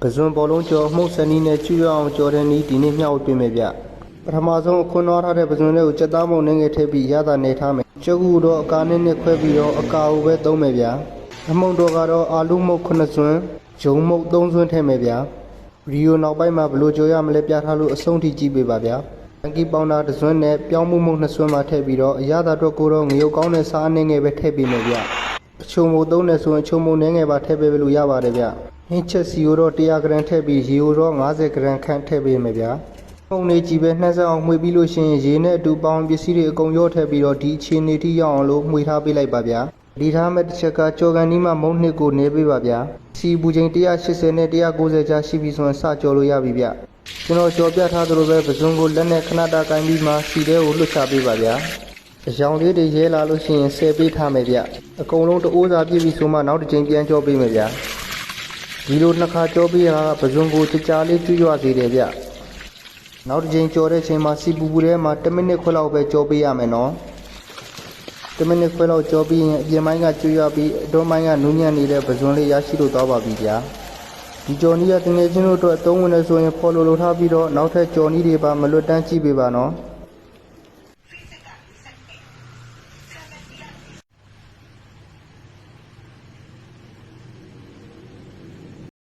ပဇွန်ဘောလုံးကျော်မှုတ်စနီးနဲ့ကျွရအောင်ကျော်တဲ့နီးဒီနေ့မြောက်ပြင်မယ်ဗျပထမဆုံးအခွန်းသွားထားတဲ့ပဇွန်လေးကိုစက်သားမုံနဲ့ငယ်ထည့်ပြီးရတာနေထားမယ်ကျုပ်ကတော့အကာနဲ့ခွဲပြီးတော့အကာကိုပဲသုံးမယ်ဗျအမုံတော်ကတော့အာလူမုတ်9စွန်းဂျုံမုတ်3စွန်းထည့်မယ်ဗျဗီဒီယိုနောက်ပိုင်းမှာဘလို့ကြော်ရမလဲပြထားလို့အဆုံးထိကြည့်ပေးပါဗျအန်ကီပေါင်တာတစ်စွန်းနဲ့ပြောင်းမှုမုတ်2စွန်းမှထည့်ပြီးတော့အရသာအတွက်ကိုတော့ငရုတ်ကောင်းတဲ့စားအနေငယ်ပဲထည့်ပေးမယ်ဗျအချုံမုတ်သုံးနဲ့ဆိုရင်ချုံမုတ်နဲ့ငယ်ပါထည့်ပေးလို့ရပါတယ်ဗျဟင်းချက်စီကိုတော့100ဂရမ်ထည့်ပြီးရေကိုတော့50ဂရမ်ခန့်ထည့်ပေးမယ်ဗျာပုံနေကြည့်ပဲနှက်စက်အောင်မှွေပြီးလို့ရှိရင်ရေနဲ့အတူပေါင်းပစ္စည်းတွေအကုန်ရောထည့်ပြီးတော့ဒီအခြေအနေထိရောက်အောင်လို့မှွေထားပေးလိုက်ပါဗျာဒီထားမဲ့တစ်ချက်ကကြော်ကန်နီးမှာမုံနှစ်ကိုနေပေးပါဗျာစီပူချိန်180နဲ့190ကြားရှိပြီဆိုရင်စကြော်လို့ရပြီဗျကျွန်တော်ကြော်ပြထားသလိုပဲပဇွန်ကိုလက်နဲ့ခဏတာကိုင်းပြီးမှစီတဲကိုလွှတ်ချပေးပါဗျာအယောင်လေးတွေရဲလာလို့ရှိရင်ဆယ်ပေးထားမယ်ဗျအကုန်လုံးတအိုးစာပြည့်ပြီဆိုမှနောက်တစ်ချိန်ပြန်ကြော်ပေးမယ်ဗျာဒီလိုနှစ်ခါကြောပြီးတာပဇွန်ကိုကြာလေးကျွရွစေတယ်ဗျနောက်တစ်ချိန်ကြောတဲ့ချိန်မှာစီပူပူထဲမှာ10မိနစ်ခွဲလောက်ပဲကြောပေးရမယ်နော်10မိနစ်ခွဲလောက်ကြောပြီးရင်အပြင်ပိုင်းကကျွရွပြီးအတွင်းပိုင်းကနူးညံ့နေတဲ့ပဇွန်လေးရရှိလို့သွားပါပြီဗျာဒီကြော်နီးကတငယ်ချင်းတို့အတွက်အသုံးဝင်နေဆိုရင်ဖော်လို့ထားပြီးတော့နောက်ထပ်ကြော်နီးတွေပါမလွတ်တမ်းကြည့်ပေးပါနော်